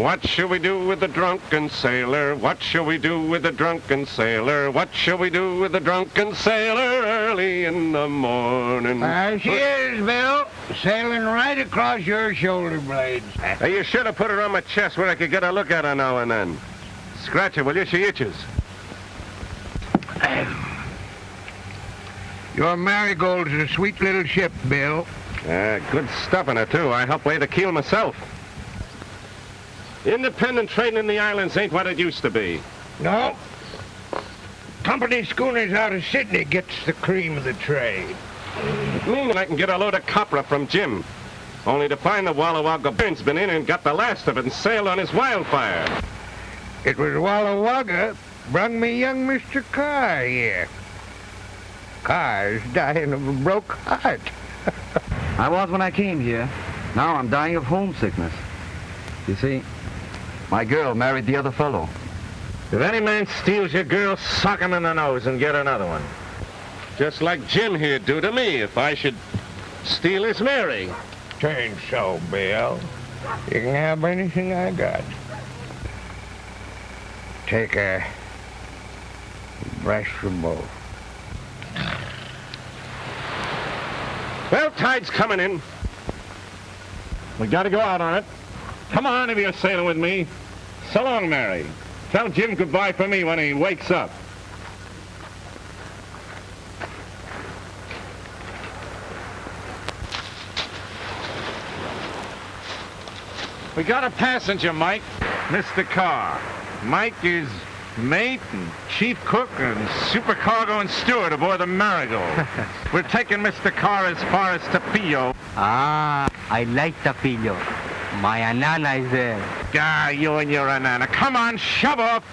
What shall we do with the drunken sailor? What shall we do with the drunken sailor? What shall we do with the drunken sailor early in the morning? There she is, Bill, sailing right across your shoulder blades. Hey, you should have put her on my chest where I could get a look at her now and then. Scratch her, will you? She itches. Your Marigold's a sweet little ship, Bill. Good stuff in her, too. I helped lay the keel myself. Independent trading in the islands ain't what it used to be. No. Company schooners out of Sydney gets the cream of the trade. It means I can get a load of copra from Jim. Only to find the Walla Wagga Burns been in and got the last of it and sailed on his wildfire. It was Walla Wagga brung me young Mr. Carr here. Carr's dying of a broke heart. I was when I came here. Now I'm dying of homesickness. You see, my girl married the other fellow. If any man steals your girl, sock him in the nose and get another one. Just like Jim here'd do to me if I should steal his Mary. Turn so, Bill. You can have anything I got. Take a brush from both. Well, tide's coming in. We gotta go out on it. Come on if you're sailing with me. So long, Mary. Tell Jim goodbye for me when he wakes up. We got a passenger, Mike. Mr. Carr. Mike is mate and chief cook and supercargo and steward aboard the Marigold. We're taking Mr. Carr as far as Tapillo. Ah, I like Tapillo. My anana is there. Ah, you and your anana. Come on, shove off.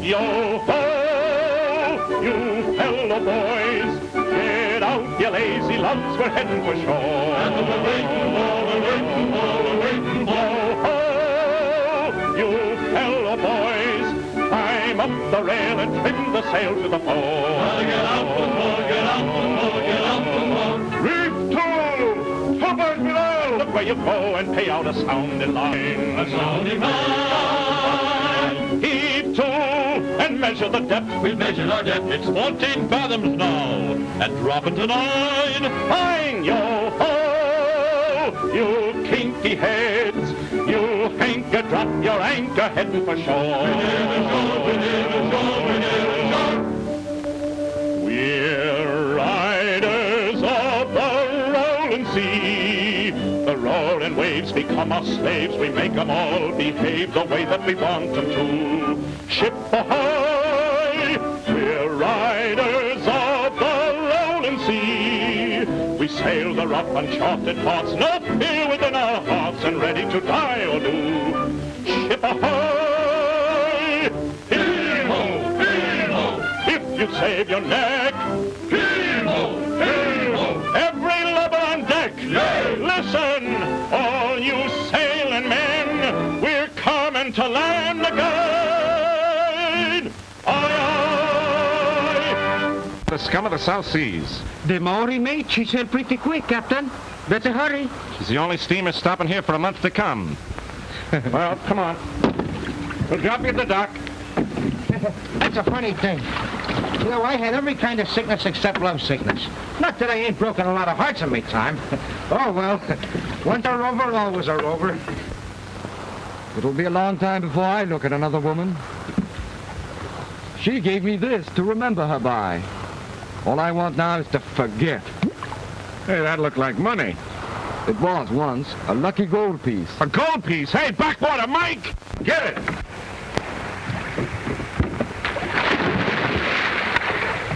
Yo-ho, you fellow boys. Get out, you lazy lumps. We're heading for shore. And we're waiting for, Yo-ho, you fellow boys. Climb up the rail and trim the sail to the fore. Well, get out the more, get out the more, get out the more. Reef to! Tuppers below! Look where you go and pay out a sounding line. A sounding line! Heave to! And measure the depth. We've measured our depth. It's 14 fathoms now. And drop it to 9. Fine! Yo-ho! You kinky heads! You hanker, drop your anchor, heading for shore. We're riders of the rolling sea. The roaring waves become our slaves. We make them all behave the way that we want them to. Ship ahoy! We're riders of the rolling sea. We sail the rough, uncharted parts, no fear within our hearts, and ready to die or do. Ship ahoy! Heave-ho! Heave-ho! If you save your neck, heave-ho! Heave-ho! Every lubber on deck, yay! Listen, all you sailing men, we're coming to land again! Aye, aye! The scum of the South Seas. The Maori mate, she sailed pretty quick, Captain. Better hurry. She's the only steamer stopping here for a month to come. Well, come on. We'll drop you at the dock. That's a funny thing. You know, I had every kind of sickness except love sickness. Not that I ain't broken a lot of hearts in me time. Oh, well, once a rover, always a rover. It'll be a long time before I look at another woman. She gave me this to remember her by. All I want now is to forget. Hey, that looked like money. It was once a lucky gold piece. A gold piece? Hey, backwater, Mike! Get it!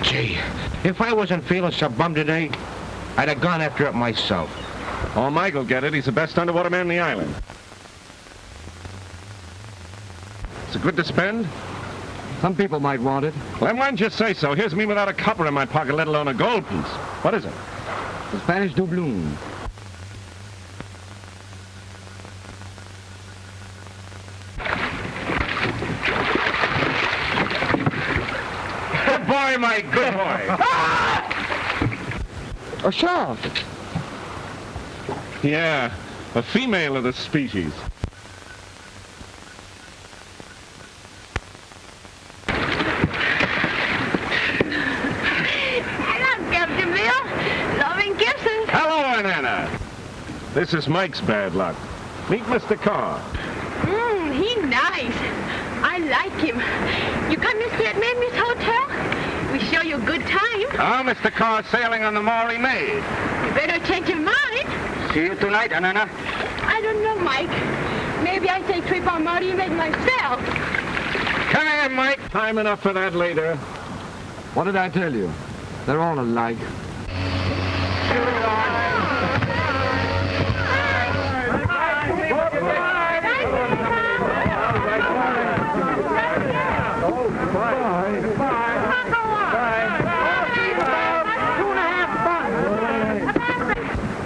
Gee, if I wasn't feeling so bummed today, I'd have gone after it myself. Oh, Mike will get it. He's the best underwater man in the island. Is it good to spend? Some people might want it. Well, then why didn't you say so? Here's me without a copper in my pocket, let alone a gold piece. What is it? The Spanish doubloon. Mike. Good boy. A shark. Yeah, a female of the species. Hello, Captain Bill. Loving kisses. Hello, Anna. This is Mike's bad luck. Meet Mr. Carr. He's nice. I like him. You come to stay at Mamie's hotel? We show you a good time. Oh, Mr. Carr sailing on the Maury Maid. You better change your mind. See you tonight, Anna. I don't know, Mike. Maybe I take trip on Marty and make myself. Come here, Mike. Time enough for that later. What did I tell you? They're all alike.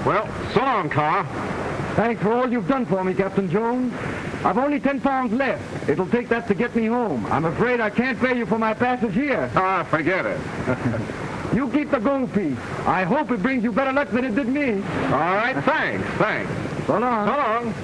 Well, so long, Carr. Thanks for all you've done for me, Captain Jones. I've only 10 pounds left. It'll take that to get me home. I'm afraid I can't pay you for my passage here. Ah, forget it. You keep the gold piece. I hope it brings you better luck than it did me. All right, thanks. So long. So long.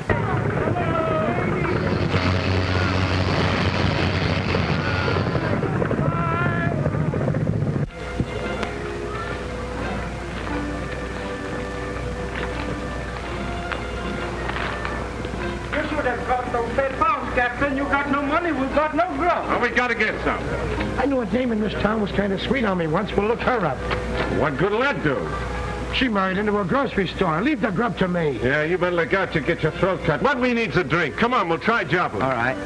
Captain, you got no money, we got no grub. Well, we gotta get some. I knew a dame in this town was kind of sweet on me once. We'll look her up. What good'll that do? She married into a grocery store. Leave the grub to me. Yeah, you better look out to get your throat cut. What we need's a drink. Come on, we'll try Joplin. All right.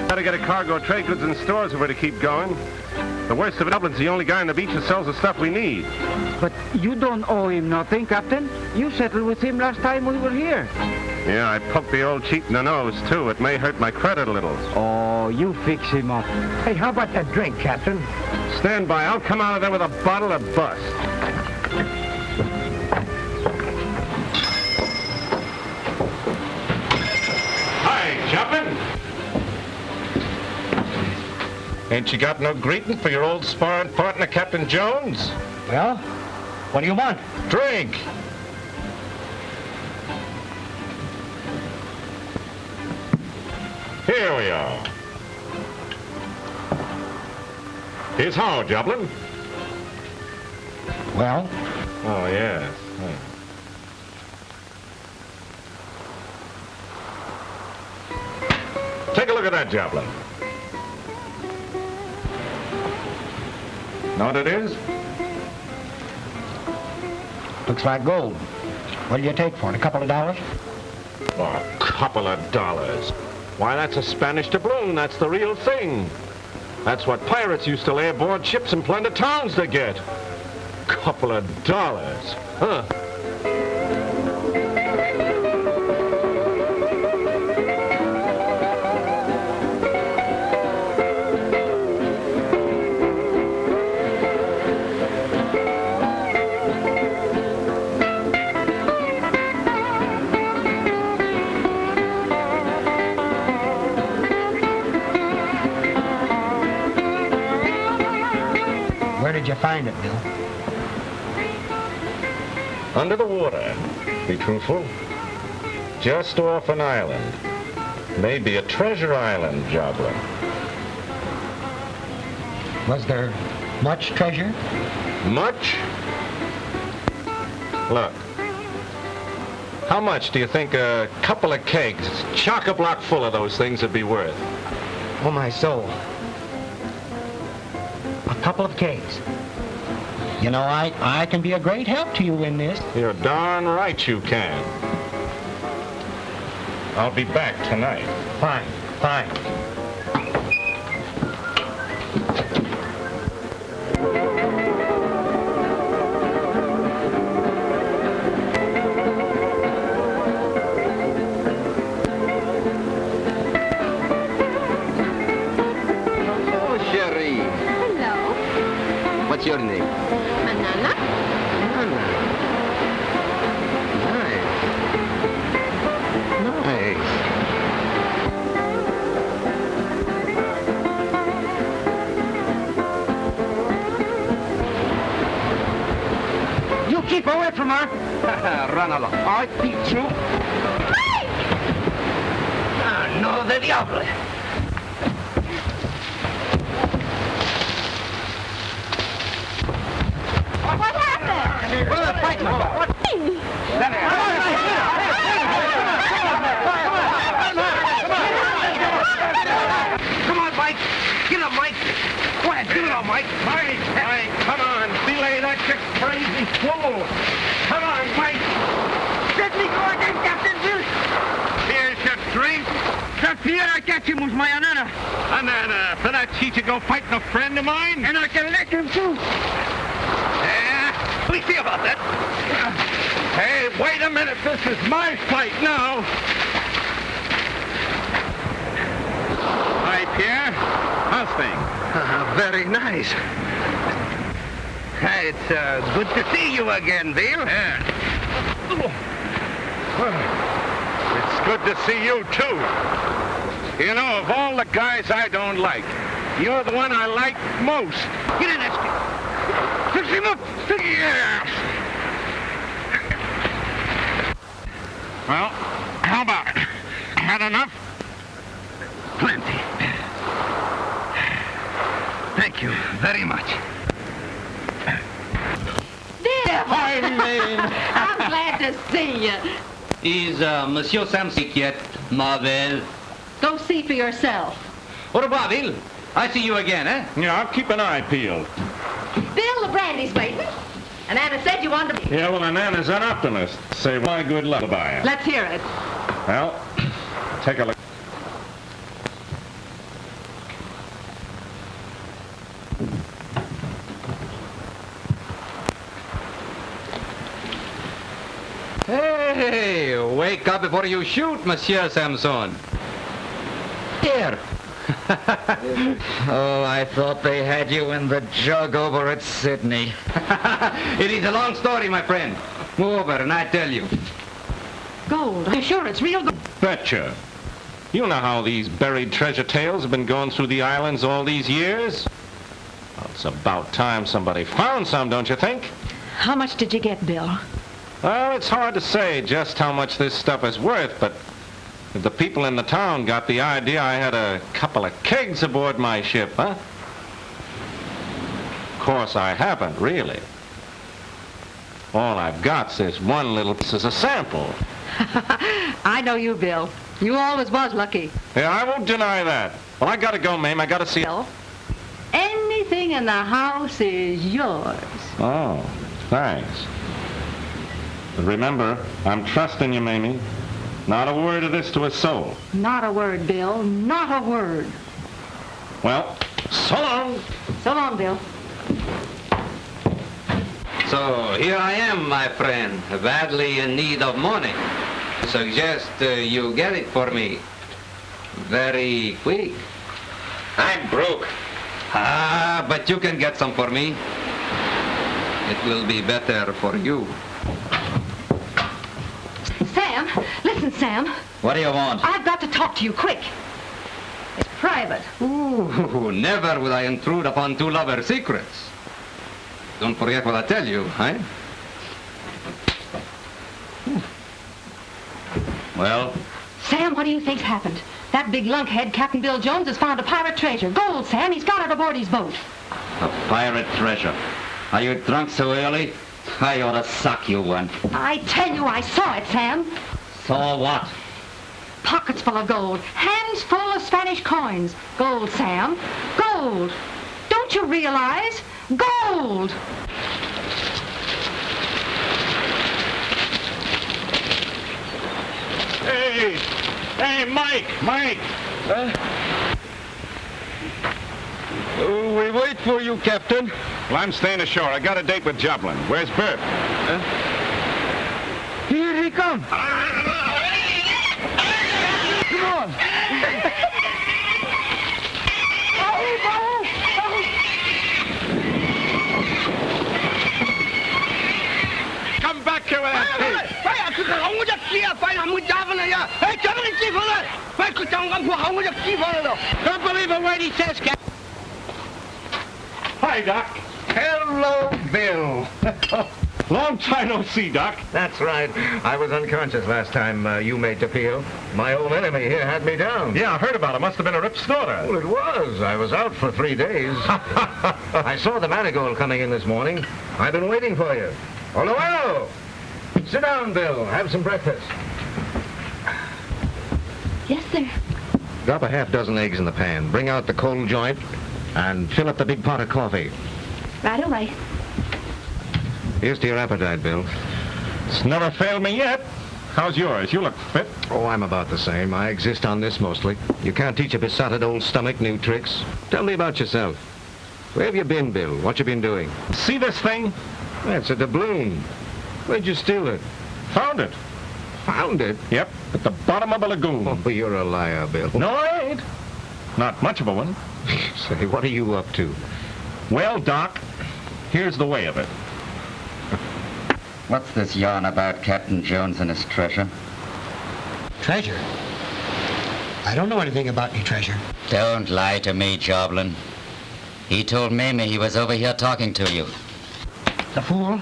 Gotta get a cargo of trade goods and stores if we're to keep going. The worst of it, Dublin's the only guy on the beach that sells the stuff we need. But you don't owe him nothing, Captain. You settled with him last time we were here. Yeah, I poked the old cheat in the nose, too. It may hurt my credit a little. Oh, you fix him up. Hey, how about that drink, Captain? Stand by. I'll come out of there with a bottle of bust. Hi, Joplin. Ain't you got no greeting for your old sparring partner, Captain Jones? Well, what do you want? Drink. Here we are. Here's how, Joplin. Well? Oh, yes. Take a look at that, Joplin. Know what it is? Looks like gold. What do you take for it? A couple of dollars? Oh, a couple of dollars. Why, that's a Spanish doubloon. That's the real thing. That's what pirates used to lay aboard ships and plunder towns to get. Couple of dollars. Huh. Where did you find it, Bill? Under the water. Be truthful. Just off an island. Maybe a treasure island, Joplin. Was there much treasure? Much? Look. How much do you think a couple of kegs, chock-a-block full of those things would be worth? Oh, my soul. A couple of kegs. You know, I can be a great help to you in this. You're darn right you can. I'll be back tonight. Fine, fine. Calamity. Hello. What's your name? Banana? Nice. Nice. You keep away from her. Run along. I beat you. Ah, no, the diable. What happened? What are they fighting about? What? Come on, Mike. Get up, Mike. Go ahead, get it on, Mike. Mike, come on. Belay that you crazy fool. Come on, Mike. Let me go again, Captain Bill. Here's your drink. That fear I catch him was my anana. Anana, for that cheat you go fighting a friend of mine? And I can let him too. We see about that. Hey, wait a minute. This is my fight now. Hi, Pierre. How's things? Very nice. It's good to see you again, Bill. Yeah. It's good to see you, too. You know, of all the guys I don't like, you're the one I like most. Get in that. Fix him up. Yeah. Well, how about it? Had enough? Plenty. Thank you very much. I'm glad to see you. Is Monsieur Samsic yet, Marvel? Go see for yourself. Au revoir, Bill. I see you again, eh? Yeah, I'll keep an eye peeled. Bill, the brandy's waiting. And Anna said you wanted to... Yeah, well, and Anna's an optimist. Say my good luck about it. Let's hear it. Well, take a look. Hey, wake up before you shoot, Monsieur Samson. Here. Oh, I thought they had you in the jug over at Sydney. It is a long story, my friend. Move over and I tell you. Gold. Are you sure it's real gold? Betcha. You know how these buried treasure tales have been going through the islands all these years? Well, it's about time somebody found some, don't you think? How much did you get, Bill? Well, it's hard to say just how much this stuff is worth, but if the people in the town got the idea I had a couple of kegs aboard my ship, huh? Of course, I haven't, really. All I've got's this one little piece as a sample. I know you, Bill. You always was lucky. Yeah, I won't deny that. Well, I gotta go, Mame. I gotta see... Bill, anything in the house is yours. Oh, thanks. But remember, I'm trusting you, Mamie. Not a word of this to a soul. Not a word, Bill. Not a word. Well, so long. So long, Bill. So here I am, my friend, badly in need of money. Suggest you get it for me. Very quick. I'm broke. Ah, but you can get some for me. It will be better for you. Sam, listen, Sam. What do you want? I've got to talk to you quick. It's private. Ooh, never will I intrude upon two lovers' secrets. Don't forget what I tell you, eh? Well? Sam, what do you think's happened? That big lunkhead, Captain Bill Jones, has found a pirate treasure. Gold, Sam. He's got it aboard his boat. A pirate treasure. Are you drunk so early? I ought to suck you one. I tell you, I saw it, Sam. Saw what? Pockets full of gold. Hands full of Spanish coins. Gold, Sam. Gold. Don't you realize? Gold! Hey! Hey, Mike! Mike! We wait for you, Captain. Well, I'm staying ashore. I got a date with Joplin. Where's Bert? Here he comes. Come on. 知啊，快行會打翻嚟啊！誒，走你支翻啦！喂，佢就咁破口，我就支翻啦！Don't believe a word he says, Cap. Hi, Doc. Hello, Bill. Long time no see, Doc. That's right. I was unconscious last time you made the peel. My old enemy here had me down. Yeah, I heard about it. Must have been a rip snorter. Well, it was. I was out for 3 days. I saw the Marigold coming in this morning. I've been waiting for you. Hello, hello. Sit down, Bill. Have some breakfast. Yes, sir. Drop a half dozen eggs in the pan. Bring out the cold joint and fill up the big pot of coffee. Right away. Here's to your appetite, Bill. It's never failed me yet. How's yours? You look fit. Oh, I'm about the same. I exist on this mostly. You can't teach a besotted old stomach new tricks. Tell me about yourself. Where have you been, Bill? What you been doing? See this thing? That's a doubloon. Where'd you steal it? Found it. Found it? Yep, at the bottom of a lagoon. Oh, you're a liar, Bill. No, I ain't. Not much of a one. Say, what are you up to? Well, Doc, here's the way of it. What's this yarn about Captain Jones and his treasure? Treasure? I don't know anything about any treasure. Don't lie to me, Joblin. He told Mamie he was over here talking to you. The fool,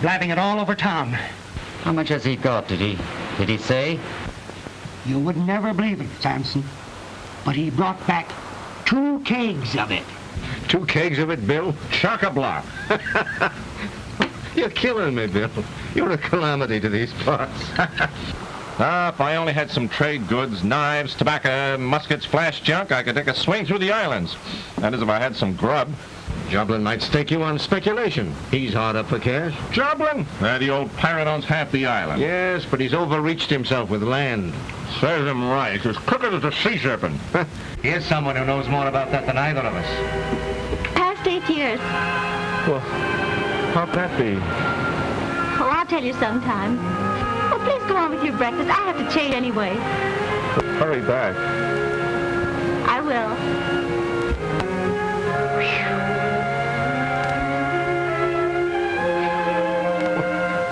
blabbing it all over town. How much has he got, did he say? You would never believe it, Samson. But he brought back 2 kegs of it. 2 kegs of it, Bill? Chock-a-block. You're killing me, Bill. You're a calamity to these parts. If I only had some trade goods, knives, tobacco, muskets, flash junk, I could take a swing through the islands. That is, if I had some grub. Joblin might stake you on speculation. He's hard up for cash. Joblin? The old pirate owns half the island. Yes, but he's overreached himself with land. Serves him right. He's as crooked as a sea serpent. Here's someone who knows more about that than either of us. Past 8 years. Well, how'd that be? Oh, I'll tell you sometime. Oh, please go on with your breakfast. I have to change anyway. Hurry back. I will.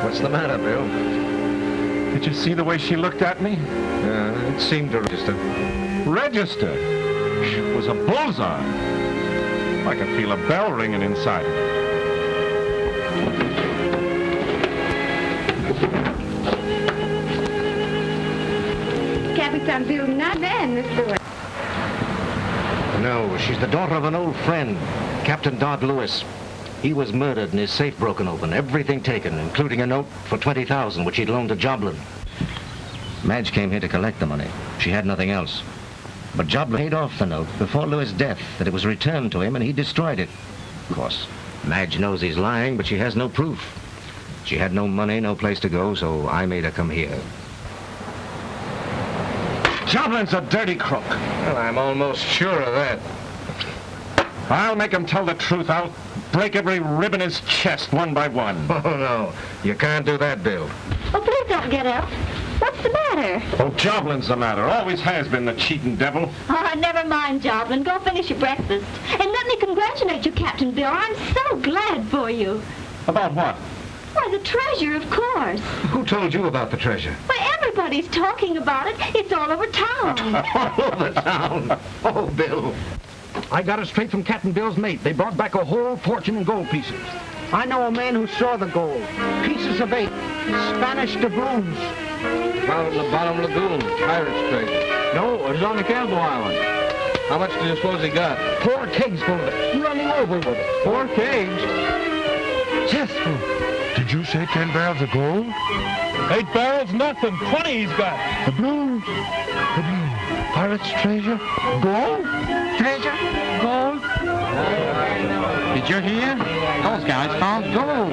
What's the matter, Bill? Did you see the way she looked at me? It seemed to register. Register? It was a bullseye. I could feel a bell ringing inside it. Captain Bill, not man, Miss Boyd. No, she's the daughter of an old friend, Captain Dodd Lewis. He was murdered and his safe broken open, everything taken, including a note for $20,000 which he'd loaned to Joblin. Madge came here to collect the money. She had nothing else. But Joblin paid off the note before Lewis' death, that it was returned to him and he destroyed it. Of course, Madge knows he's lying, but she has no proof. She had no money, no place to go, so I made her come here. Joblin's a dirty crook. Well, I'm almost sure of that. I'll make him tell the truth. I'll break every rib in his chest one by one. Oh, no. You can't do that, Bill. Oh, please don't get up. What's the matter? Oh, Joblin's the matter. Always has been, the cheating devil. Oh, never mind, Joblin. Go finish your breakfast. And let me congratulate you, Captain Bill. I'm so glad for you. About what? Why, the treasure, of course. Who told you about the treasure? Why, everybody's talking about it. It's all over town. All over town? Oh, Bill. I got it straight from Captain Bill's mate. They brought back a whole fortune in gold pieces. I know a man who saw the gold. Pieces of 8. Spanish doubloons. Found it in the bottom lagoon. Pirate's treasure. No, it was on the Campbell Island. How much do you suppose he got? 4 kegs full of it. Running over with it. 4 kegs? Just full. Did you say 10 barrels of gold? 8 barrels, nothing. 20 he's got. The blues. The blues. Pirate's treasure? Gold? Treasure? Gold? Did you hear? Those guys found gold.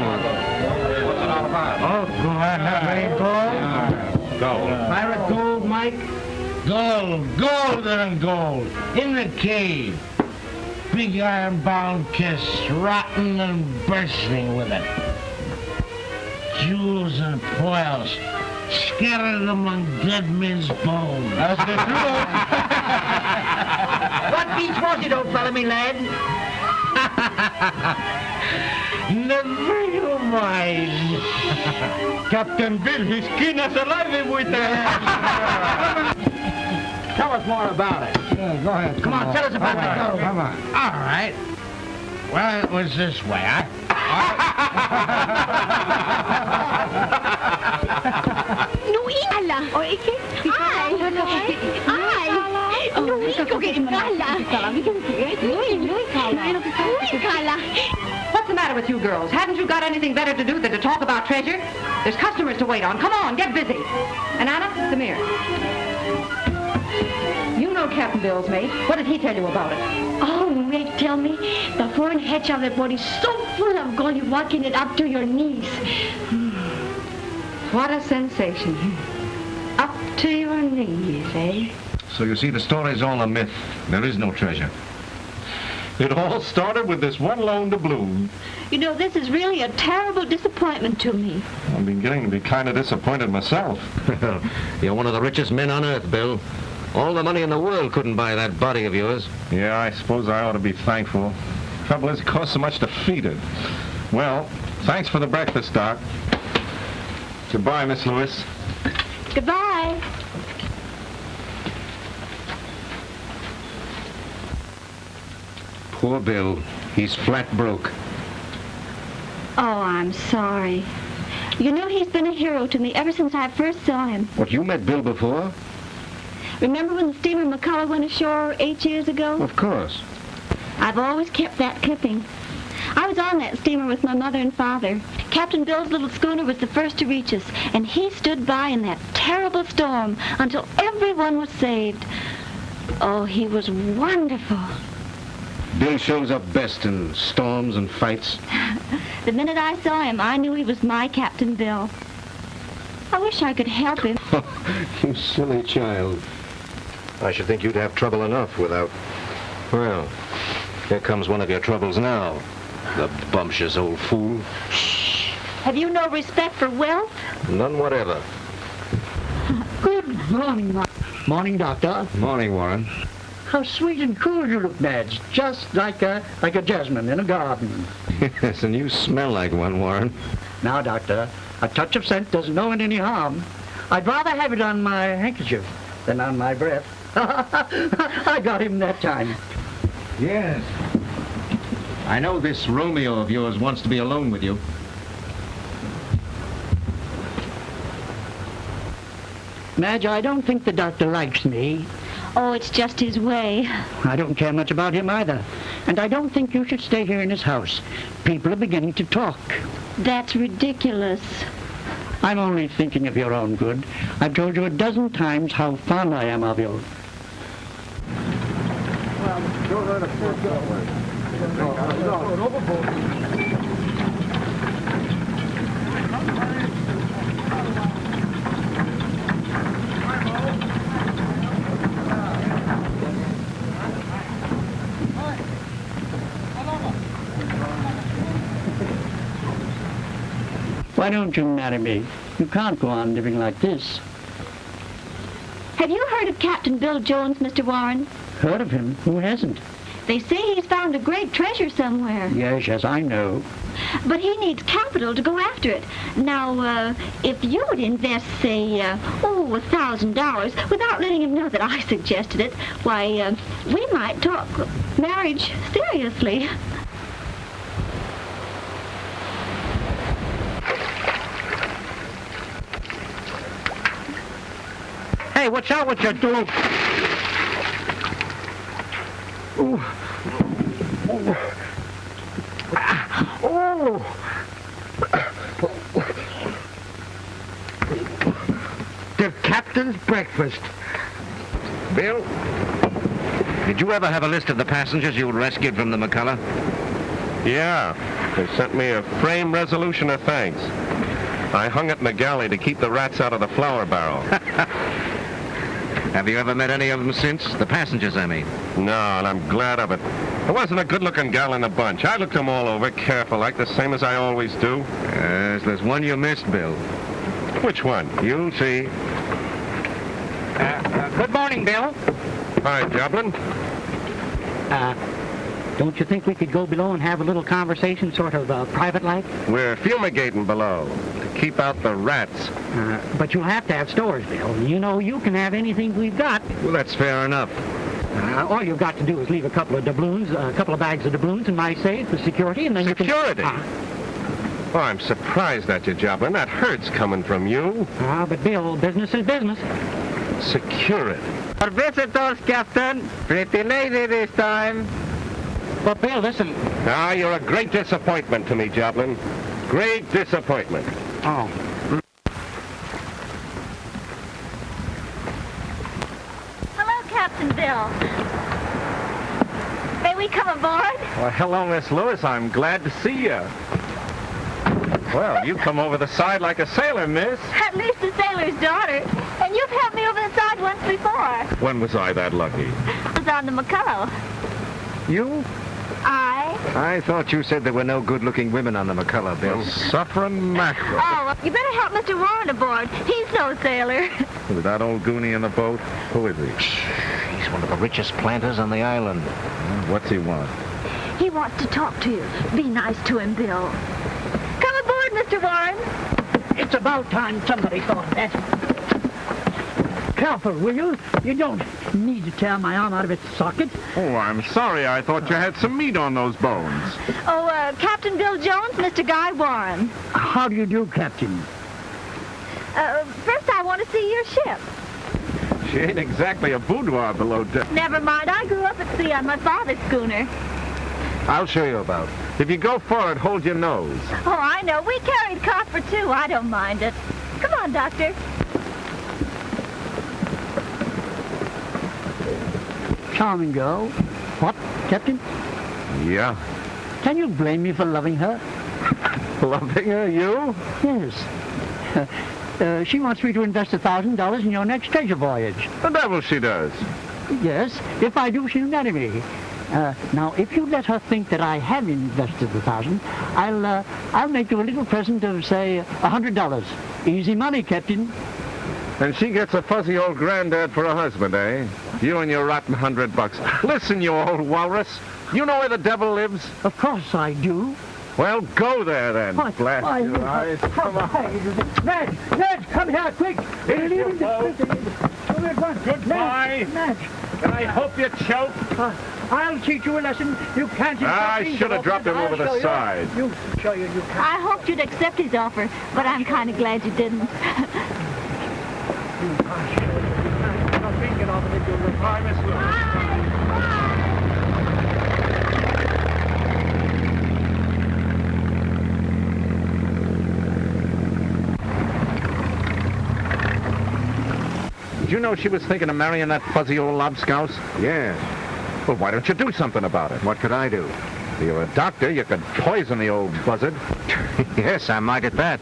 Oh, God, not many gold? Gold. Pirate gold, Mike? Gold, gold and gold. In the cave. Big iron-bound kiss, rotten and bursting with it. Jewels and pearls, scattered among dead men's bones. That's the truth. What beats was it, old fella, me lad? Never you mind. Captain Bill, he skinned us alive with that. Tell us more about it. Yeah, go ahead. Come on, tell us about it. Come on. All right. Well, it was this way. No ikala. O iki? Ay. No ikala. What's the matter with you girls? Haven't you got anything better to do than to talk about treasure? There's customers to wait on. Come on, get busy. And Anna, come here. You know Captain Bill's mate. What did he tell you about it? Oh, mate, tell me, the foreign hedge of that body's so full of gold you're walking it up to your knees. What a sensation. Up to your knees, eh? So you see, the story's all a myth. There is no treasure. It all started with this one loan doubloon. You know, this is really a terrible disappointment to me. I'm beginning to be kind of disappointed myself. You're one of the richest men on earth, Bill. All the money in the world couldn't buy that body of yours. Yeah, I suppose I ought to be thankful. Trouble is, it costs so much to feed it. Well, thanks for the breakfast, Doc. Goodbye, Miss Lewis. Goodbye. Poor Bill. He's flat broke. Oh, I'm sorry. You know, he's been a hero to me ever since I first saw him. What, you met Bill before? Remember when the steamer McCullough went ashore 8 years ago? Of course. I've always kept that clipping. I was on that steamer with my mother and father. Captain Bill's little schooner was the first to reach us, and he stood by in that terrible storm until everyone was saved. Oh, he was wonderful. Bill shows up best in storms and fights. The minute I saw him, I knew he was my Captain Bill. I wish I could help him. You silly child. I should think you'd have trouble enough without... Well, here comes one of your troubles now. The bumptious old fool. Have you no respect for wealth? None whatever. Good morning, Morning, Doctor. Morning, Warren. How sweet and cool you look, Madge. Just like a jasmine in a garden. Yes, and you smell like one, Warren. Now, Doctor, a touch of scent doesn't know it any harm. I'd rather have it on my handkerchief than on my breath. I got him that time. Yes. I know this Romeo of yours wants to be alone with you. Madge, I don't think the doctor likes me. Oh, it's just his way. I don't care much about him either. And I don't think you should stay here in his house. People are beginning to talk. That's ridiculous. I'm only thinking of your own good. I've told you a dozen times how fond I am of you. Why don't you marry me? You can't go on living like this. Have you heard of Captain Bill Jones, Mr. Warren? Heard of him? Who hasn't? They say he's found a great treasure somewhere. Yes, I know. But he needs capital to go after it. Now, if you would invest, say, $1,000 without letting him know that I suggested it, why, we might talk marriage seriously. Hey, watch out what you're doing. Ooh. Oh. The captain's breakfast. Bill, did you ever have a list of the passengers you rescued from the McCullough? Yeah, they sent me a framed resolution of thanks. I hung it in the galley to keep the rats out of the flour barrel. Have you ever met any of them since? The passengers, I mean. No, and I'm glad of it. There wasn't a good-looking gal in the bunch. I looked them all over, careful, like the same as I always do. Yes, there's one you missed, Bill. Which one? You'll see. Good morning, Bill. Hi, Joplin. Don't you think we could go below and have a little conversation, sort of private-like? We're fumigating below to keep out the rats. But you'll have to have stores, Bill. You know, you can have anything we've got. Well, that's fair enough. All you've got to do is leave a couple of doubloons, a couple of bags of doubloons in my safe for security, and then Security? you can... Oh, I'm surprised at you, Joplin. That hurts coming from you. But Bill, business is business. Security. Our visitors, Captain. Pretty lady this time. But Bill, listen. Ah, you're a great disappointment to me, Joplin. Great disappointment. Oh. Hello, Captain Bill. May we come aboard? Well, hello, Miss Lewis. I'm glad to see you. Well, you come over the side like a sailor, miss. At least a sailor's daughter. And you've helped me over the side once before. When was I that lucky? I was on the McCullough. You? I thought you said there were no good-looking women on the McCullough, Bill. Suffering mackerel. Oh, you better help Mr. Warren aboard. He's no sailor. With that old goonie in the boat? Who is he? He's one of the richest planters on the island. What's he want? He wants to talk to you. Be nice to him, Bill. Come aboard, Mr. Warren. It's about time somebody thought of that. Careful, will you? You don't need to tear my arm out of its socket. Oh, I'm sorry. I thought you had some meat on those bones. Oh, Captain Bill Jones, Mr. Guy Warren. How do you do, Captain? First I want to see your ship. She ain't exactly a boudoir below deck. Never mind, I grew up at sea on my father's schooner. I'll show you about. If you go forward, hold your nose. Oh, I know. We carried copper, too. I don't mind it. Come on, Doctor. Charming girl. What, Captain? Yeah. Can you blame me for loving her? Loving her, you? Yes. She wants me to invest $1,000 in your next treasure voyage. The devil she does. Yes. If I do, she'll marry me. Now, if you let her think that I have invested $1,000, I'll make you a little present of, say, $100. Easy money, Captain. And she gets a fuzzy old granddad for a husband, eh? You and your rotten $100. Listen, you old walrus. You know where the devil lives? Of course I do. Well, go there, then. Blast your eyes. Come on. Madge, come here, quick. Goodbye. Madge. I hope you choke. I'll teach you a lesson. You can't... I should have dropped him over the side. You can't. I hoped you'd accept his offer, but I'm kind of glad you didn't. Did you know she was thinking of marrying that fuzzy old lobscouse? Yes. Well, why don't you do something about it? What could I do? You're a doctor. You could poison the old buzzard. Yes, I might at that.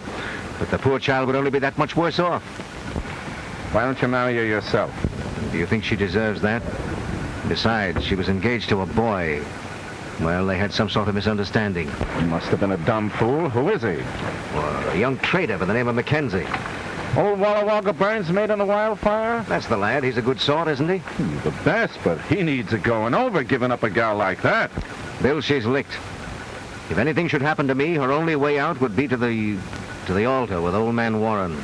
But the poor child would only be that much worse off. Why don't you marry her yourself? Do you think she deserves that? Besides, she was engaged to a boy. Well, they had some sort of misunderstanding. He must have been a dumb fool. Who is he? Well, a young trader by the name of Mackenzie. Old Walla Wagga Burns made on the wildfire? That's the lad. He's a good sort, isn't he? He's the best, but he needs a going over giving up a gal like that. Bill, she's licked. If anything should happen to me, her only way out would be to the altar with old man Warren.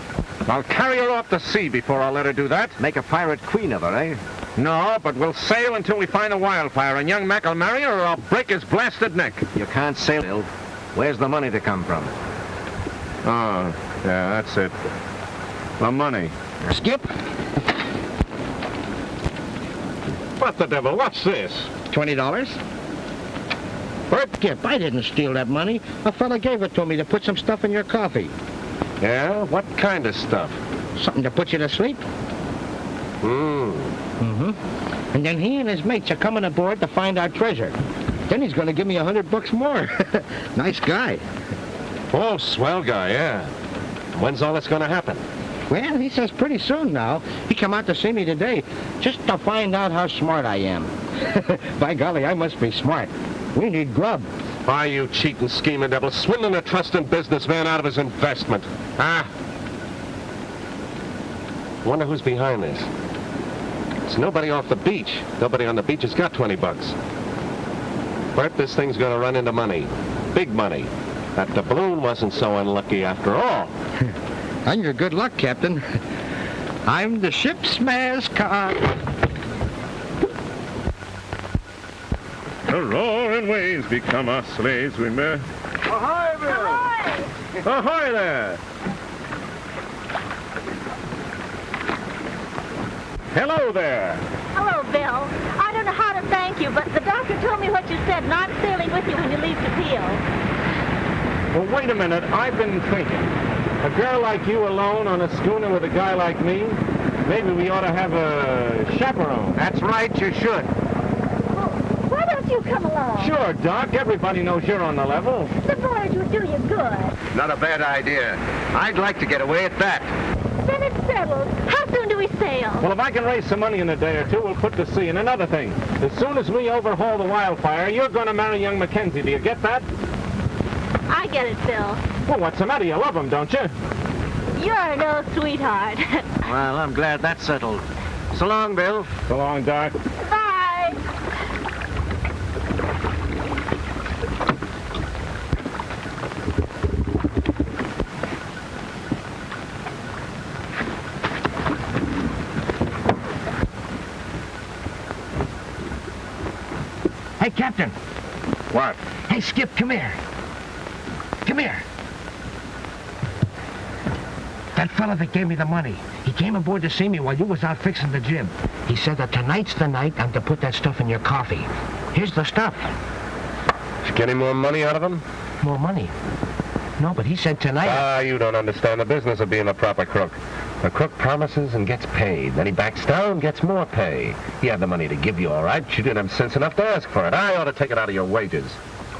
I'll carry her off to sea before I'll let her do that. Make a pirate queen of her, eh? No, but we'll sail until we find a wildfire, and young Mac will marry her or I'll break his blasted neck. You can't sail, Bill. Where's the money to come from? Oh, yeah, that's it. The money. Skip. What the devil? What's this? $20? Bert Skip, I didn't steal that money. A fella gave it to me to put some stuff in your coffee. Yeah? What kind of stuff? Something to put you to sleep. Mm-hmm. And then he and his mates are coming aboard to find our treasure. Then he's going to give me $100 more. Nice guy. Oh, swell guy, yeah. When's all this going to happen? Well, he says pretty soon now. He come out to see me today just to find out how smart I am. By golly, I must be smart. We need grub. Why, you cheating, scheming devil, swindling a trusting businessman out of his investment. Ah. Wonder who's behind this. It's nobody off the beach. Nobody on the beach has got $20. Bert, this thing's going to run into money. Big money. That doubloon wasn't so unlucky after all. On your good luck, Captain. I'm the ship's mascot. The roaring waves become our slaves, we may. Ahoy, Bill! Ahoy there! Hello there. Hello, Bill. I don't know how to thank you, but the doctor told me what you said, and I'm sailing with you when you leave the Peel. Well, wait a minute. I've been thinking. A girl like you alone on a schooner with a guy like me, maybe we ought to have a chaperone. That's right, you should. Well, why don't you come along? Sure, Doc. Everybody knows you're on the level. The voyage would do you good. Not a bad idea. I'd like to get away at that. Then it's settled. How soon do we sail? Well, if I can raise some money in a day or two, we'll put to sea. And another thing, as soon as we overhaul the Wildfire, you're going to marry young Mackenzie. Do you get that? I get it, Bill. Well, what's the matter? You love him, don't you? You're an old sweetheart. Well, I'm glad that's settled. So long, Bill. So long, Doc. Bye. Hey, Captain. What? Hey, Skip, come here. Come here. That fella that gave me the money, he came aboard to see me while you was out fixing the jib. He said that tonight's the night I'm to put that stuff in your coffee. Here's the stuff. Did you get any more money out of him? More money? No, but he said tonight... Ah, you don't understand the business of being a proper crook. A crook promises and gets paid. Then he backs down and gets more pay. He had the money to give you, all right. You didn't have sense enough to ask for it. I ought to take it out of your wages.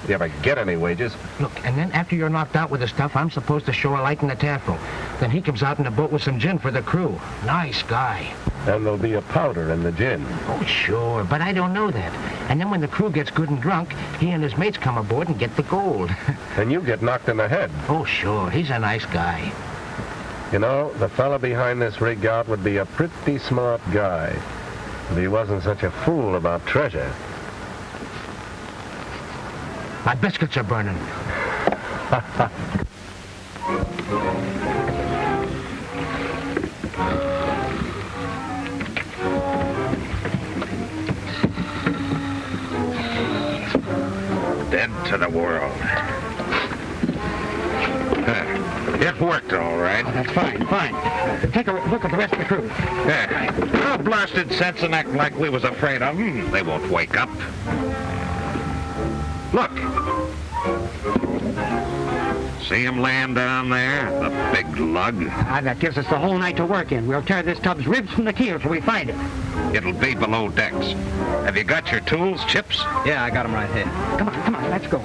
If you ever get any wages. Look, and then after you're knocked out with the stuff, I'm supposed to show a light in the taffrail. Then he comes out in the boat with some gin for the crew. Nice guy. And there'll be a powder in the gin. Oh, sure, but I don't know that. And then when the crew gets good and drunk, he and his mates come aboard and get the gold. And you get knocked in the head. Oh, sure, he's a nice guy. You know, the fella behind this rig out would be a pretty smart guy if he wasn't such a fool about treasure. My biscuits are burning. Dead to the world. It worked all right. Oh, that's fine, fine. Take a look at the rest of the crew. No blasted sense and act like we was afraid of them. They won't wake up. Look. See him laying down there? The big lug. That gives us the whole night to work in. We'll tear this tub's ribs from the keel till we find it. It'll be below decks. Have you got your tools, Chips? Yeah, I got them right here. Come on, let's go.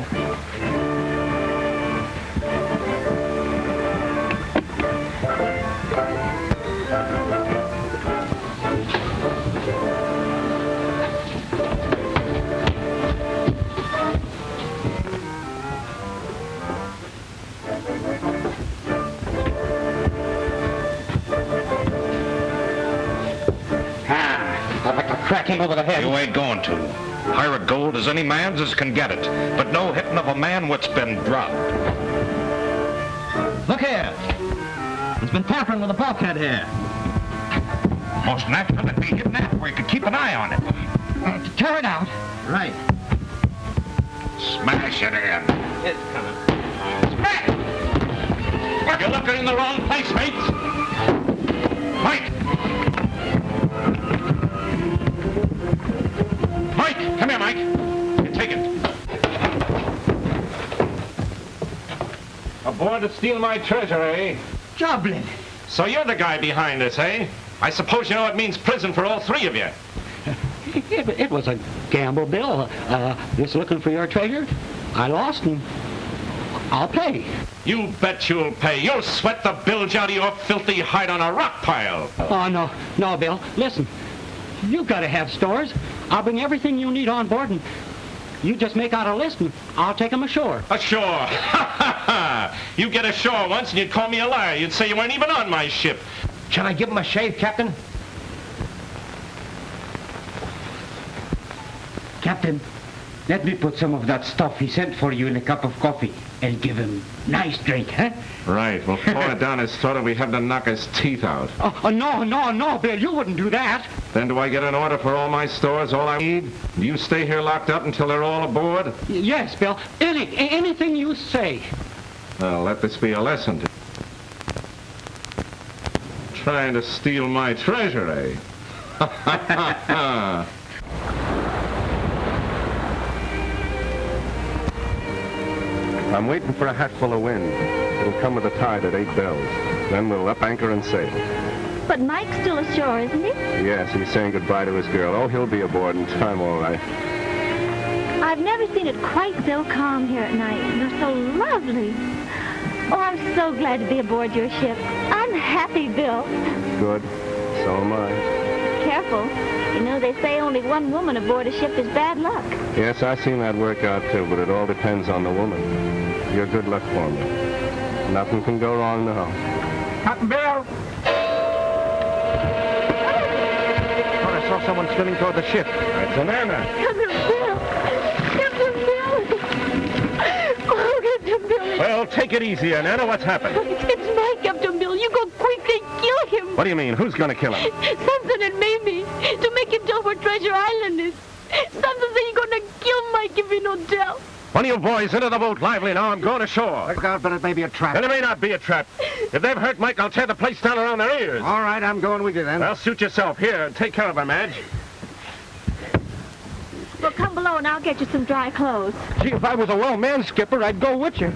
Crack him over the head. You ain't going to. Pirate gold as any man's as can get it, but no hitting of a man what's been dropped. Look here. It's been tampering with the bulkhead here. Most natural it'd be hidden that where you could keep an eye on it. Tear it out. Right. Smash it in. It's coming. Smash! You're looking in the wrong place, mates. Mike! Mike! Come here, Mike. You take it. Aboard to steal my treasure, eh? Joblin. So you're the guy behind this, eh? I suppose you know it means prison for all three of you. It was a gamble, Bill. Just looking for your treasure. I lost and I'll pay. You bet you'll pay. You'll sweat the bilge out of your filthy hide on a rock pile. Oh, no, Bill. Listen, you've got to have stores. I'll bring everything you need on board, and you just make out a list, and I'll take them ashore. Ashore? Ha, ha, ha. You get ashore once, and you'd call me a liar. You'd say you weren't even on my ship. Shall I give him a shave, Captain? Captain, Let me put some of that stuff he sent for you in a cup of coffee and give him nice drink, huh? Right. We'll pour it down his throat and we have to knock his teeth out. Oh, no, Bill. You wouldn't do that. Then do I get an order for all my stores, all I need? Do you stay here locked up until they're all aboard? Yes, Bill. Anything you say. Well, let this be a lesson to trying to steal my treasure, eh? I'm waiting for a hatful of wind. It'll come with the tide at 8 bells. Then we'll up anchor and sail. But Mike's still ashore, isn't he? Yes, he's saying goodbye to his girl. Oh, he'll be aboard in time, all right. I've never seen it quite so calm here at night. They're so lovely. Oh, I'm so glad to be aboard your ship. I'm happy, Bill. Good. So am I. Careful. You know, they say only one woman aboard a ship is bad luck. Yes, I've seen that work out, too, but it all depends on the woman. You're good luck for me. Nothing can go wrong now. Captain Bill! Thought I saw someone swimming toward the ship. It's an Anna. Captain Bill! Captain Bill! Oh, Captain Bill! Well, take it easy, Anna. What's happened? It's Mike, Captain Bill. You go quickly kill him. What do you mean? Who's going to kill him? Something had made me to make him tell where Treasure Island is. Something say you're going to kill Mike if you don't tell. One of you boys into the boat lively now. I'm going ashore. Look out, but it may be a trap. And it may not be a trap. If they've hurt Mike, I'll tear the place down around their ears. All right, I'm going with you then. Well, suit yourself. Here, take care of her, Madge. Well, come below and I'll get you some dry clothes. Gee, if I was a well-manned skipper, I'd go with you.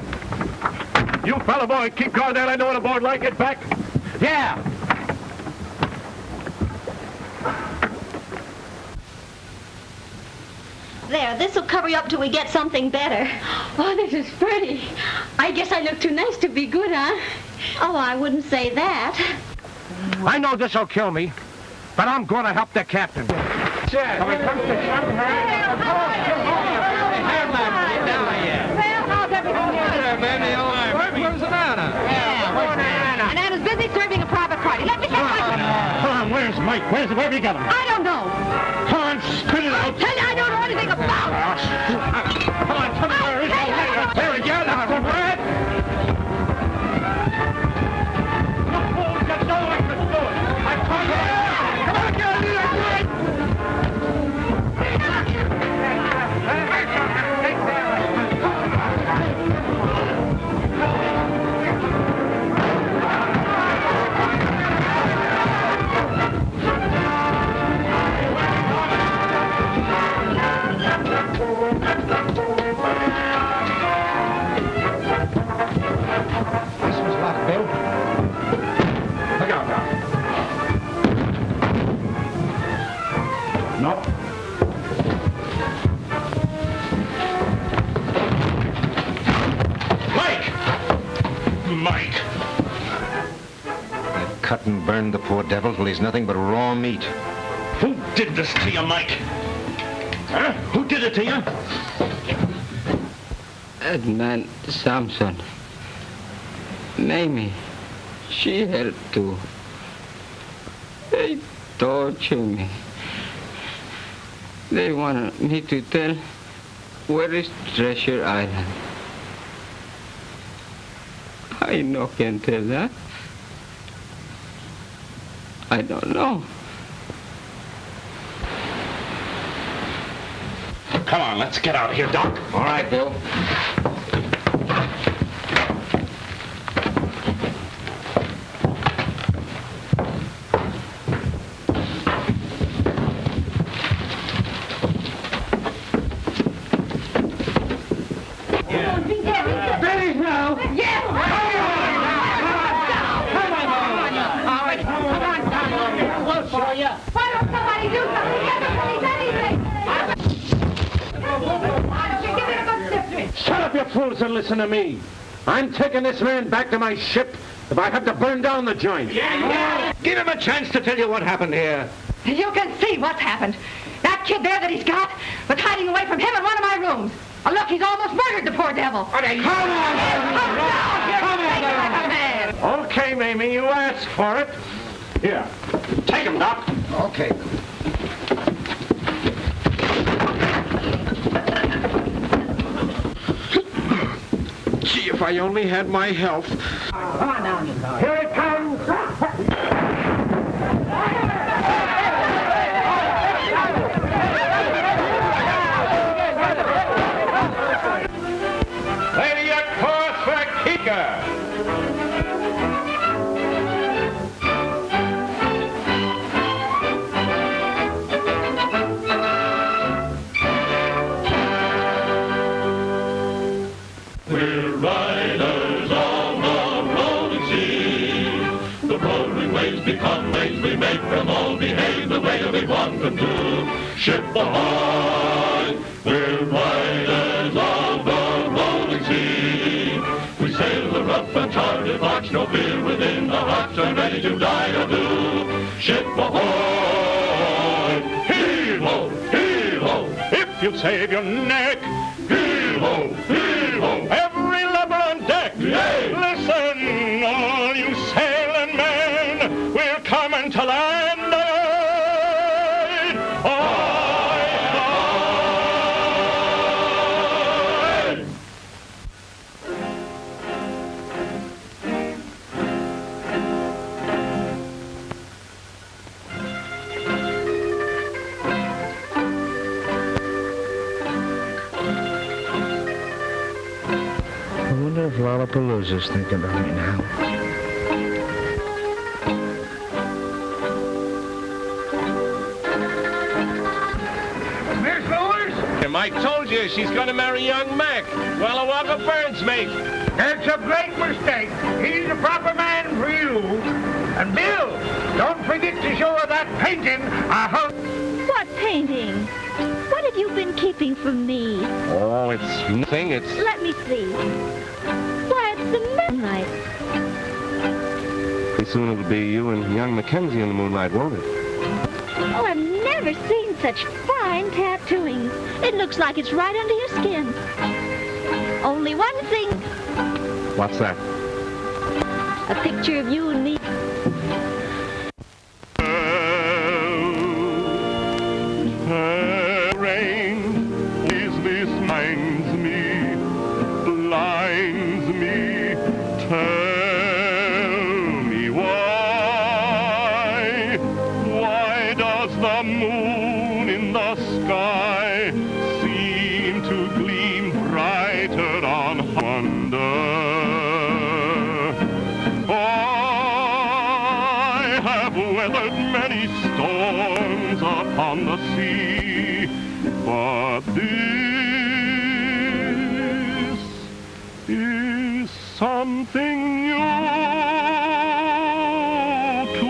You fellow boy, keep guard there. I know what a board like. Get back. Yeah. There, this'll cover you up till we get something better. Oh, this is pretty. I guess I look too nice to be good, huh? Oh, I wouldn't say that. I know this'll kill me, but I'm going to help the captain. Where's Anna? And Anna's busy serving a private party. Let me get my... Come on, where's Mike? Where have you got him? I don't know. Come on, spit it out. Tell you I don't know anything about it. Come on, tell me where is he? There he is. Now, Red. You fool, just know I can do it. I told you. Come on, get out of here. This was locked, Bill. Look out now. Nope. Mike! I've cut and burned the poor devil till he's nothing but raw meat. Who did this to you, Mike? Huh? Who did it to you? That man, Samson. Mamie, she had to. They torture me. They wanted me to tell where is Treasure Island. I no can tell that. I don't know. Come on, let's get out of here, Doc. All right, Bill. Fools and listen to me. I'm taking this man back to my ship if I have to burn down the joint. Yeah. Give him a chance to tell you what happened here. You can see what's happened. That kid there that he's got was hiding away from him in one of my rooms. Oh, look, he's almost murdered the poor devil. Come on. Okay, Mamie, you asked for it. Here, take him, Doc. Okay. Gee, if I only had my health. Come on down, here it comes. Lady, a course for Kika. We're riders on the rolling sea. The rolling waves become waves, we make them all behave the way we want them to. Ship ahoy! We're riders on the rolling sea. We sail the rough and charted march, no fear within the hearts, and ready to die or do. Ship ahoy! Heave-ho! Heave-ho! If you'll save your neck, Heave-ho! Heave-ho! every lever on deck. Yay! Listen, all you sailing men, we're coming to land. I wonder if Lollapalooza's thinking about me now. Miss Lewis? Mike told you she's going to marry young Mac. Well, a Walker Burns, mate. That's a great mistake. He's the proper man for you. And Bill, don't forget to show her that painting. I hope. What painting? What have you been keeping from me? Oh, it's nothing. It's... Let me see. Why, it's the moonlight. Pretty soon it'll be you and young Mackenzie in the moonlight, won't it? Oh, I've never seen such fine tattooing. It looks like it's right under your skin. Only one thing. What's that? A picture of you and me. Rain easily minds me, blinds me. Tell me why does the moon in the sky seem to gleam brighter on wonder? I have weathered many storms upon the sea, but this is something new to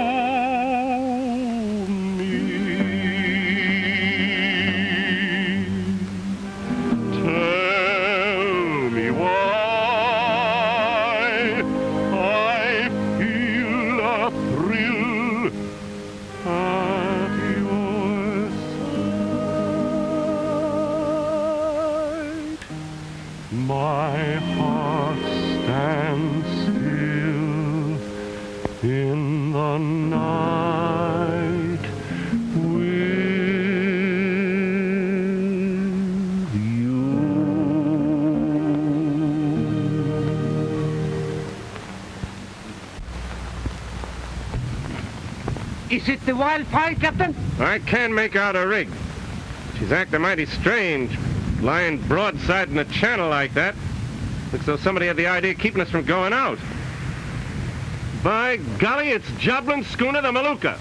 me. Tell me why I feel a thrill at your side. My heart stands still in the night with you. Is it the wildfire, Captain? I can't make out a rig. She's acting mighty strange, lying broadside in the channel like that. Looks as though somebody had the idea of keeping us from going out. By golly, it's Joblin's schooner, the Maluka.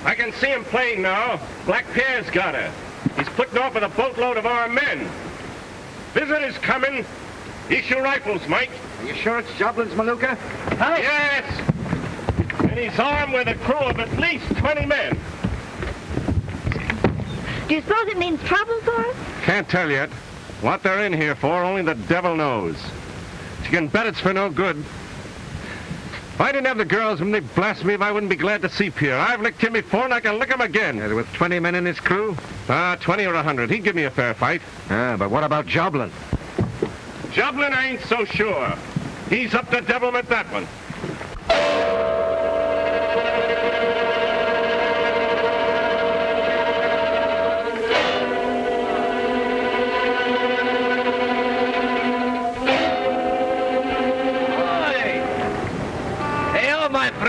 I can see him plain now. Black Pierre's got her. He's putting off with a boatload of our men. Visitors coming. Issue rifles, Mike. Are you sure it's Joblin's Maluka? Yes! And he's armed with a crew of at least 20 men. Do you suppose it means trouble for us? Can't tell yet. What they're in here for, only the devil knows. You can bet it's for no good. If I didn't have the girls when they blast me, if I wouldn't be glad to see Pierre. I've licked him before, and I can lick him again. With 20 men in his crew? 20 or 100. He'd give me a fair fight. But what about Joblin? Joblin, I ain't so sure. He's up to devilment, that one.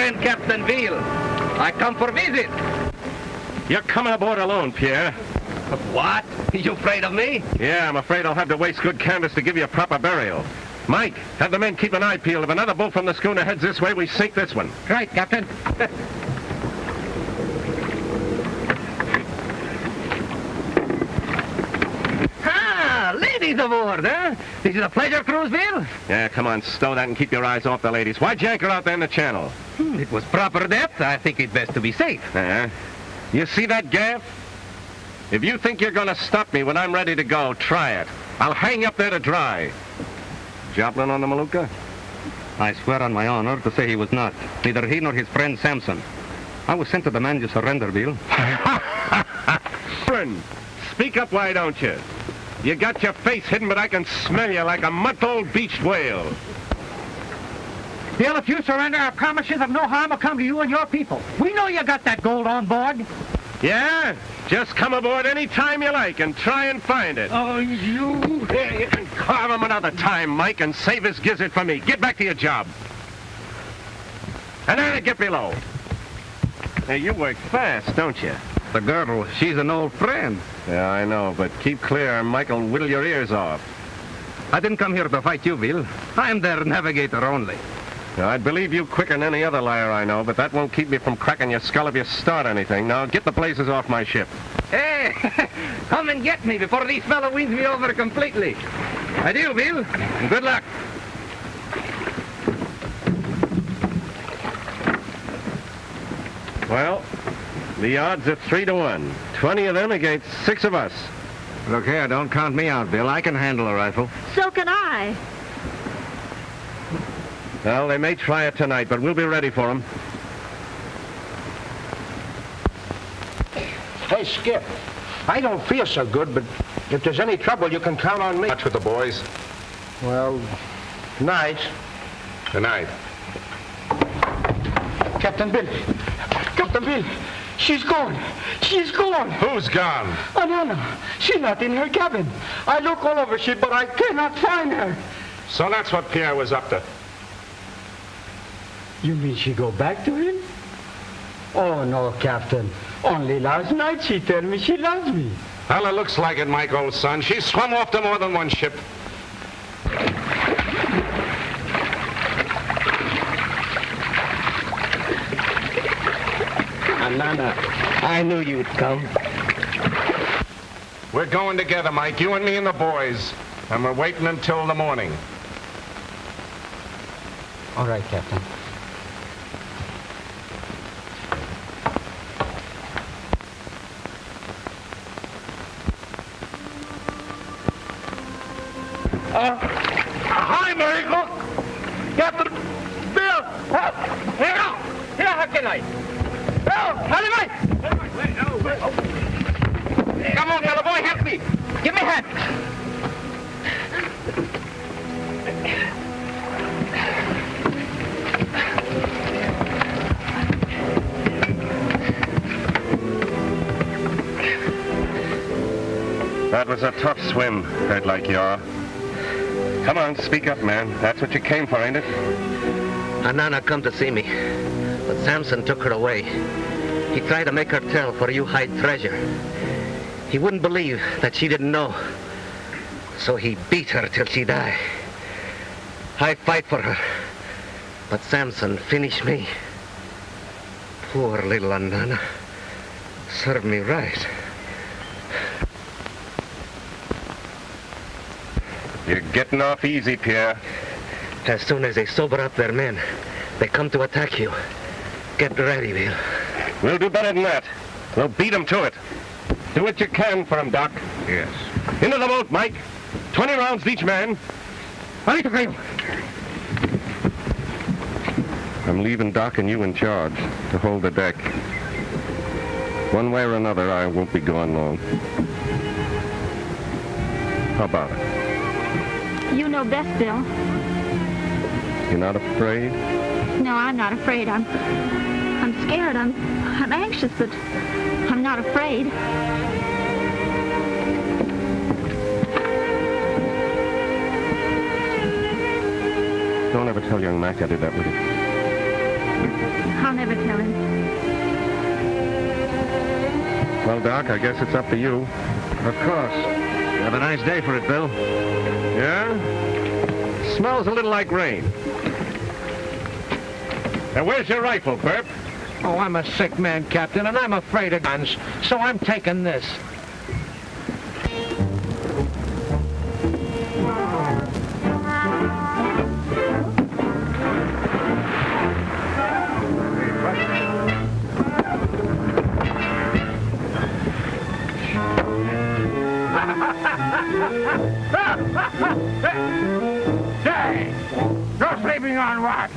friend Captain Bill. I come for visit. You're coming aboard alone, Pierre. What? You afraid of me? Yeah, I'm afraid I'll have to waste good canvas to give you a proper burial. Mike, have the men keep an eye peeled. If another boat from the schooner heads this way, we sink this one. Right, Captain. Ladies aboard, huh? This is a pleasure cruise, Bill? Yeah, come on, stow that and keep your eyes off the ladies. Why'd you anchor out there in the channel? It was proper depth. I think it best to be safe. You see that gaff? If you think you're going to stop me when I'm ready to go, try it. I'll hang you up there to dry. Joplin on the Maluka? I swear on my honor to say he was not. Neither he nor his friend Samson. I was sent to demand your surrender, Bill. Friend, speak up, why don't you? You got your face hidden, but I can smell you like a month-old beached whale. Bill, if you surrender, I promise you that no harm will come to you and your people. We know you got that gold on board. Yeah? Just come aboard any time you like and try and find it. Oh, you... Here, you can carve him another time, Mike, and save his gizzard for me. Get back to your job. And then get below. Hey, you work fast, don't you? The girl, she's an old friend. Yeah, I know, but keep clear, Michael will whittle your ears off. I didn't come here to fight you, Bill. I'm their navigator only. Now, I'd believe you quicker than any other liar I know, but that won't keep me from cracking your skull if you start anything. Now, get the blazes off my ship. Hey, come and get me before these fellow wins me over completely. Adieu, Bill, and good luck. Well, the odds are 3-1. 20 of them against 6 of us. Look here, don't count me out, Bill. I can handle a rifle. So can I. Well, they may try it tonight, but we'll be ready for them. Hey, Skip, I don't feel so good, but if there's any trouble, you can count on me. Watch with the boys. Well, night. Good night. Captain Bill. Captain Bill. She's gone. She's gone. Who's gone? Anana. She's not in her cabin. I look all over ship, but I cannot find her. So that's what Pierre was up to. You mean she go back to him? Oh, no, Captain. Only last night she told me she loves me. Well, it looks like it, Mike, old son. She swum off to more than one ship. Nana, I knew you'd come. We're going together, Mike, you and me and the boys. And we're waiting until the morning. All right, Captain. Hi, Mary, look! Captain Bill! Here, how can I? Bill, come on, fellow boy, help me! Give me a hand! That was a tough swim, hurt like you are. Come on, speak up, man. That's what you came for, ain't it? Anana come to see me, but Samson took her away. He tried to make her tell for you hide treasure. He wouldn't believe that she didn't know. So he beat her till she died. I fight for her, but Samson finished me. Poor little Anana. Served me right. You're getting off easy, Pierre. As soon as they sober up their men, they come to attack you. Get ready, Bill. We'll do better than that. We'll beat them to it. Do what you can for them, Doc. Yes. Into the boat, Mike. 20 rounds to each man. I'm leaving Doc and you in charge to hold the deck. One way or another, I won't be gone long. How about it? You know best, Bill. You're not afraid? No, I'm not afraid. I'm scared. I'm anxious, but I'm not afraid. Don't ever tell young Mac I did that with you. I'll never tell him. Well, Doc, I guess it's up to you. Of course. You have a nice day for it, Bill. Yeah? Smells a little like rain. Now, where's your rifle, Burp? Oh, I'm a sick man, Captain, and I'm afraid of guns, so I'm taking this. Say, you're sleeping on what?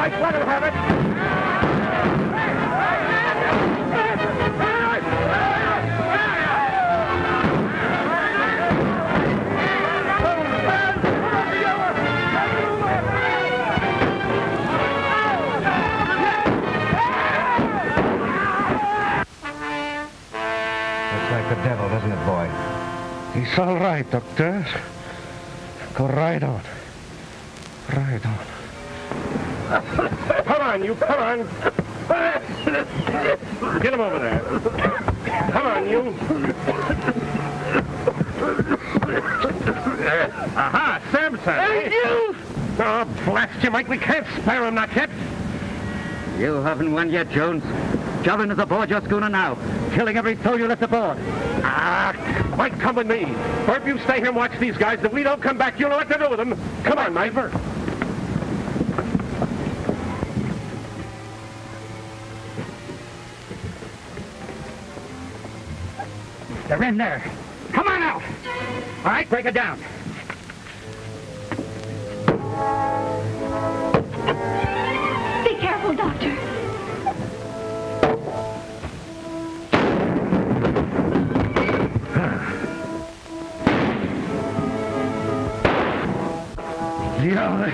Let him have it. Looks like the devil, doesn't it, boy? He's all right, Doctor. Go right on. Right on. Come on, you, come on. Get him over there. Come on, you. Aha, Samson. Hey, you! Oh, blast you, Mike. We can't spare him, not yet. You haven't won yet, Jones. Joblin is aboard your schooner now, killing every soul you left aboard. Ah, Mike, come with me. Burp, you stay here and watch these guys. If we don't come back, you'll know what to do with them. Come on, Mike. They're in there. Come on out. All right, break it down. Be careful, Doctor. You're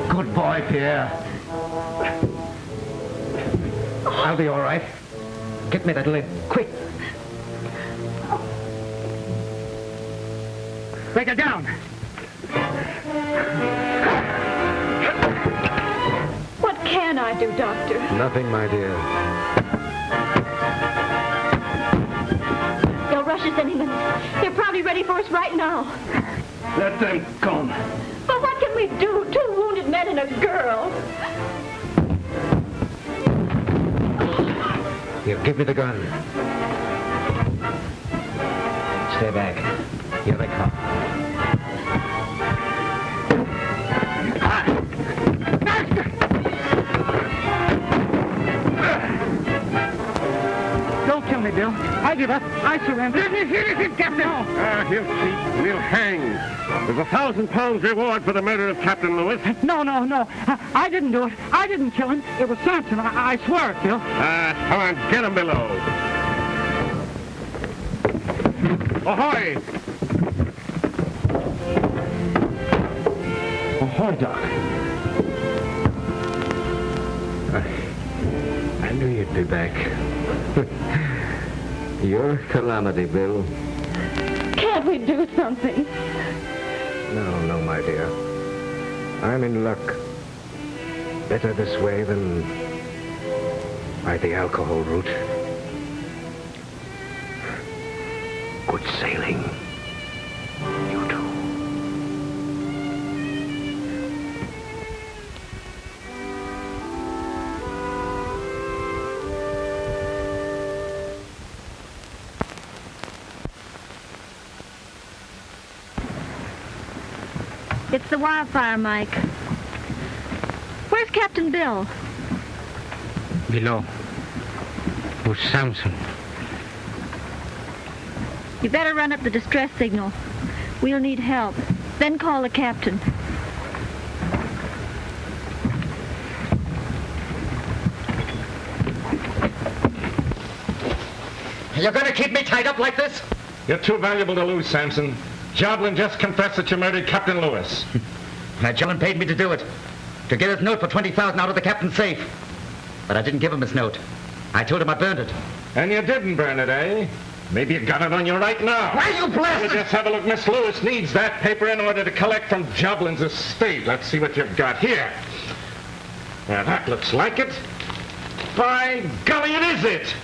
good boy, Pierre. I'll be all right. Get me that lid, quick. Break it down. What can I do, Doctor? Nothing, my dear. They'll rush us any minute. They're probably ready for us right now. Let them come. But what can we do? 2 wounded men and a girl. Here, give me the gun. Stay back. Here they come. Don't kill me, Bill. I give up. I surrender. Captain. He'll cheat. We'll hang. There's 1,000 pounds reward for the murder of Captain Lewis. No. I didn't do it. I didn't kill him. It was Samson. I swear it, Bill. Come on, get him below. Ahoy! Ahoy, Doc. I knew you'd be back. You're Calamity, Bill. Can't we do something? No, my dear. I'm in luck. Better this way than by the alcohol route. Good sailing. You too. It's the wildfire, Mike. Where's Captain Bill? Below. With Samson. You better run up the distress signal. We'll need help. Then call the captain. You're going to keep me tied up like this? You're too valuable to lose, Samson. Joblin just confessed that you murdered Captain Lewis. Now, Joblin paid me to do it. To get his note for $20,000 out of the captain's safe. But I didn't give him his note. I told him I burned it. And you didn't burn it, eh? Maybe you got it on you right now. Why, you blasted! Just have a look. Miss Lewis needs that paper in order to collect from Joblin's estate. Let's see what you've got here. Now, that looks like it. By golly, it is it!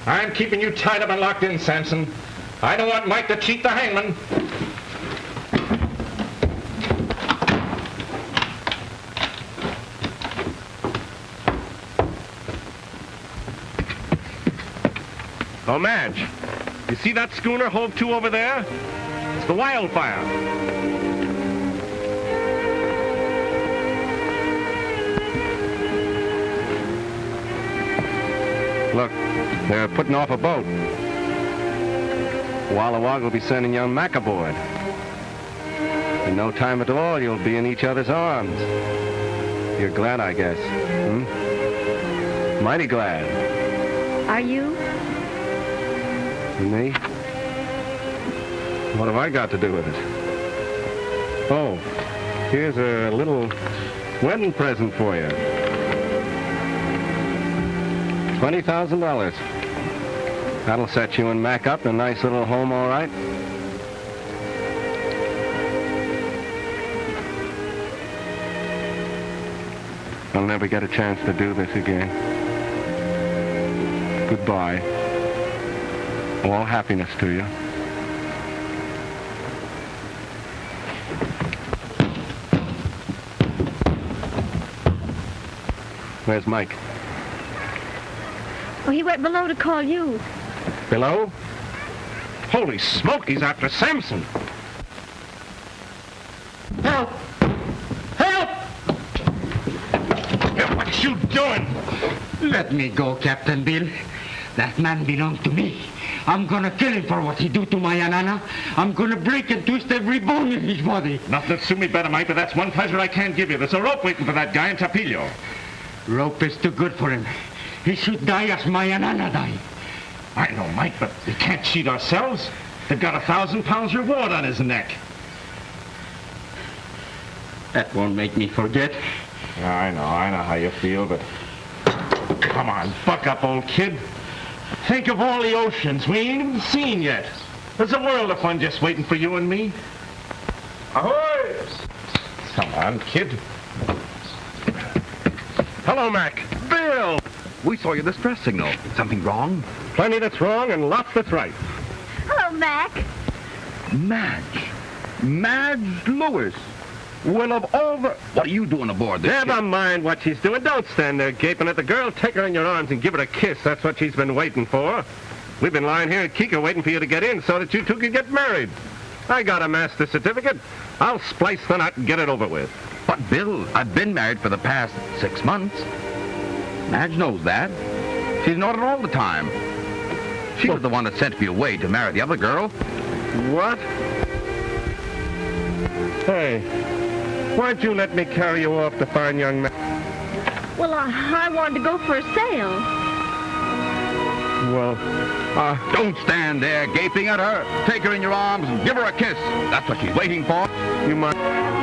I'm keeping you tied up and locked in, Samson. I don't want Mike to cheat the hangman. Oh, Madge, you see that schooner hove to over there? It's the Wildfire. Look, they're putting off a boat. Walla Walla will be sending young Mac aboard. In no time at all, you'll be in each other's arms. You're glad, I guess. Mighty glad. Are you? Me? What have I got to do with it? Oh, here's a little wedding present for you. $20,000. That'll set you and Mac up in a nice little home, all right? I'll never get a chance to do this again. Goodbye. All happiness to you. Where's Mike? Oh, he went below to call you. Below? Holy smoke, he's after Samson. Help! Help! What you doing? Let me go, Captain Bill. That man belongs to me. I'm gonna kill him for what he do to my Anana. I'm gonna break and twist every bone in his body. Nothing to suit me better, Mike, but that's one pleasure I can't give you. There's a rope waiting for that guy in Tapillo. Rope is too good for him. He should die as my Anana died. I know, Mike, but we can't cheat ourselves. They've got 1,000 pounds reward on his neck. That won't make me forget. I know how you feel, but... Come on, buck up, old kid. Think of all the oceans we ain't even seen yet. There's a world of fun just waiting for you and me. Ahoy! Come on, kid. Hello, Mac. Bill! We saw your distress signal. Something wrong? Plenty that's wrong and lots that's right. Hello, Mac. Madge Lewis. Well, of all the... What are you doing aboard this Never ship? mind what she's doing. Don't stand there gaping at the girl. Take her in your arms and give her a kiss. That's what she's been waiting for. We've been lying here at Kika waiting for you to get in so that you two could get married. I got a master's certificate. I'll splice the knot and get it over with. But, Bill, I've been married for the past 6 months. Madge knows that. She's known it all the time. She was the one that sent me away to marry the other girl. What? Hey, why'd you let me carry you off the fine young man? Well, I wanted to go for a sail. Well, don't stand there gaping at her. Take her in your arms and give her a kiss. That's what she's waiting for. You might...